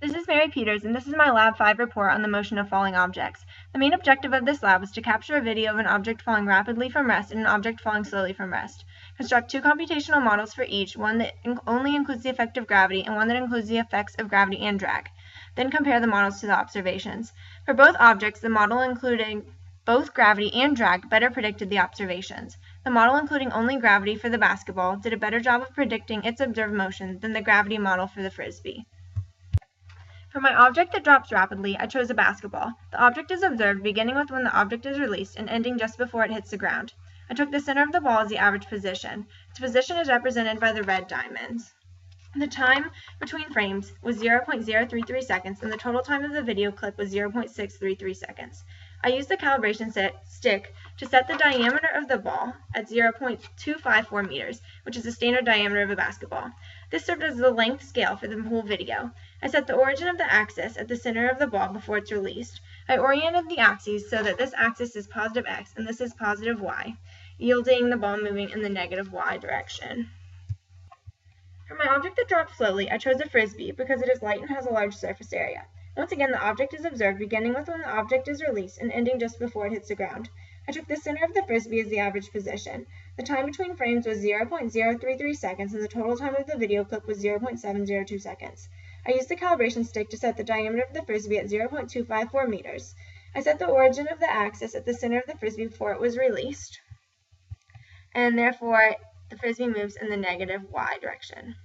This is Mary Peters, and this is my Lab 5 report on the motion of falling objects. The main objective of this lab was to capture a video of an object falling rapidly from rest and an object falling slowly from rest. Construct two computational models for each, one that only includes the effect of gravity and one that includes the effects of gravity and drag. Then compare the models to the observations. For both objects, the model including both gravity and drag better predicted the observations. The model including only gravity for the basketball did a better job of predicting its observed motion than the gravity model for the frisbee. For my object that drops rapidly, I chose a basketball. The object is observed beginning with when the object is released and ending just before it hits the ground. I took the center of the ball as the average position. Its position is represented by the red diamonds. The time between frames was 0.033 seconds, and the total time of the video clip was 0.633 seconds. I used the calibration stick to set the diameter of the ball at 0.254 meters, which is the standard diameter of a basketball. This served as the length scale for the whole video. I set the origin of the axis at the center of the ball before it's released. I oriented the axes so that this axis is positive x and this is positive y, yielding the ball moving in the negative y direction. For my object that drops slowly, I chose a frisbee because it is light and has a large surface area. Once again, the object is observed beginning with when the object is released and ending just before it hits the ground. I took the center of the frisbee as the average position. The time between frames was 0.033 seconds, and the total time of the video clip was 0.702 seconds. I used the calibration stick to set the diameter of the frisbee at 0.254 meters. I set the origin of the axis at the center of the frisbee before it was released, and therefore the frisbee moves in the negative y direction.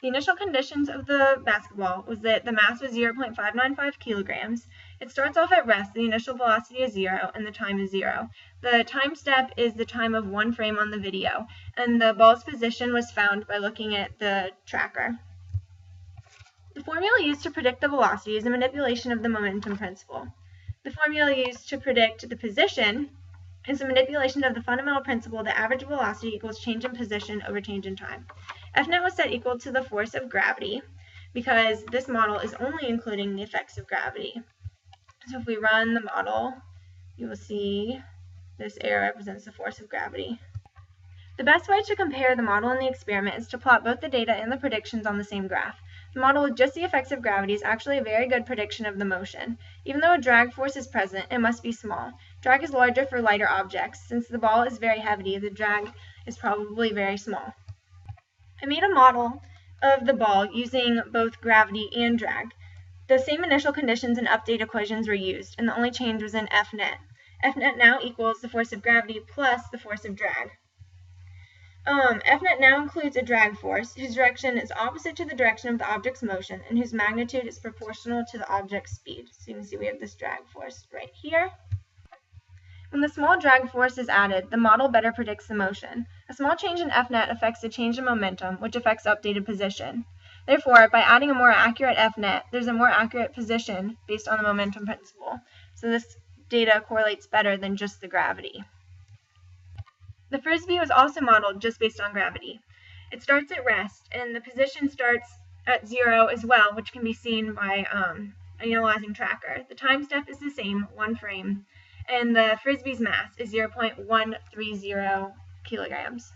The initial conditions of the basketball was that the mass was 0.595 kilograms. It starts off at rest, the initial velocity is 0, and the time is 0. The time step is the time of one frame on the video, and the ball's position was found by looking at the tracker. The formula used to predict the velocity is a manipulation of the momentum principle. The formula used to predict the position is a manipulation of the fundamental principle that average velocity equals change in position over change in time. Fnet was set equal to the force of gravity because this model is only including the effects of gravity. So if we run the model, you will see this arrow represents the force of gravity. The best way to compare the model and the experiment is to plot both the data and the predictions on the same graph. The model with just the effects of gravity is actually a very good prediction of the motion. Even though a drag force is present, it must be small. Drag is larger for lighter objects. Since the ball is very heavy, the drag is probably very small. I made a model of the ball using both gravity and drag. The same initial conditions and update equations were used, and the only change was in Fnet. Fnet now equals the force of gravity plus the force of drag. Fnet now includes a drag force whose direction is opposite to the direction of the object's motion and whose magnitude is proportional to the object's speed. So you can see we have this drag force right here. When the small drag force is added, the model better predicts the motion. A small change in Fnet affects the change in momentum, which affects updated position. Therefore, by adding a more accurate Fnet, there's a more accurate position based on the momentum principle. So this data correlates better than just the gravity. The frisbee was also modeled just based on gravity. It starts at rest, and the position starts at 0 as well, which can be seen by an analyzing tracker. The time step is the same, one frame, and the frisbee's mass is 0.130 kilograms.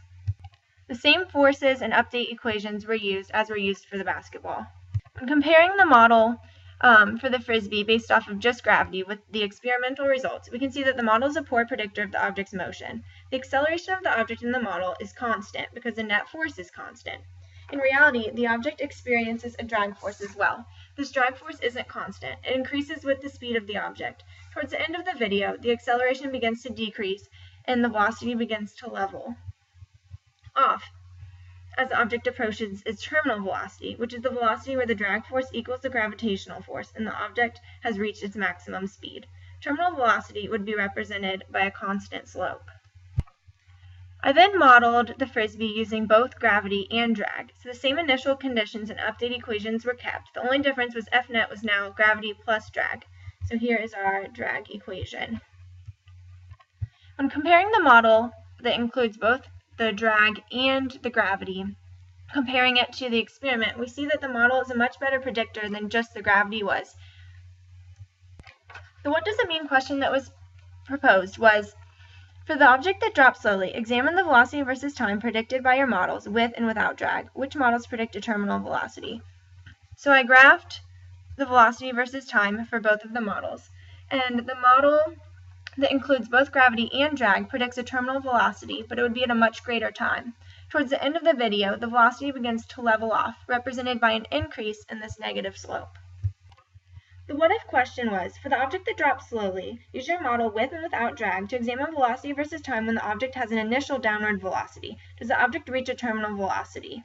The same forces and update equations were used as were used for the basketball. When comparing the model for the frisbee based off of just gravity with the experimental results, we can see that the model is a poor predictor of the object's motion. The acceleration of the object in the model is constant because the net force is constant. In reality, the object experiences a drag force as well. This drag force isn't constant. It increases with the speed of the object. Towards the end of the video, the acceleration begins to decrease and the velocity begins to level off as the object approaches its terminal velocity, which is the velocity where the drag force equals the gravitational force and the object has reached its maximum speed. Terminal velocity would be represented by a constant slope. I then modeled the frisbee using both gravity and drag, so the same initial conditions and update equations were kept. The only difference was Fnet was now gravity plus drag. So here is our drag equation. When comparing the model that includes both the drag and the gravity, comparing it to the experiment, we see that the model is a much better predictor than just the gravity was. The what does it mean question that was proposed was, For the object that drops slowly, examine the velocity versus time predicted by your models with and without drag. Which models predict a terminal velocity? So I graphed the velocity versus time for both of the models, and the model that includes both gravity and drag predicts a terminal velocity, but it would be at a much greater time. Towards the end of the video, the velocity begins to level off, represented by an increase in this negative slope. The what-if question was, for the object that drops slowly, use your model with and without drag to examine velocity versus time when the object has an initial downward velocity. Does the object reach a terminal velocity?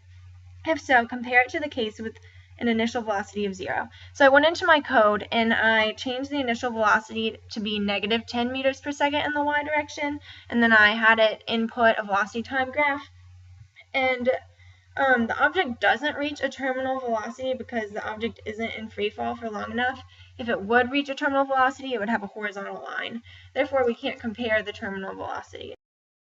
If so, compare it to the case with an initial velocity of 0. So I went into my code and I changed the initial velocity to be negative 10 meters per second in the y direction, and then I had it input a velocity time graph. And the object doesn't reach a terminal velocity because the object isn't in free fall for long enough. If it would reach a terminal velocity, it would have a horizontal line. Therefore, we can't compare the terminal velocity.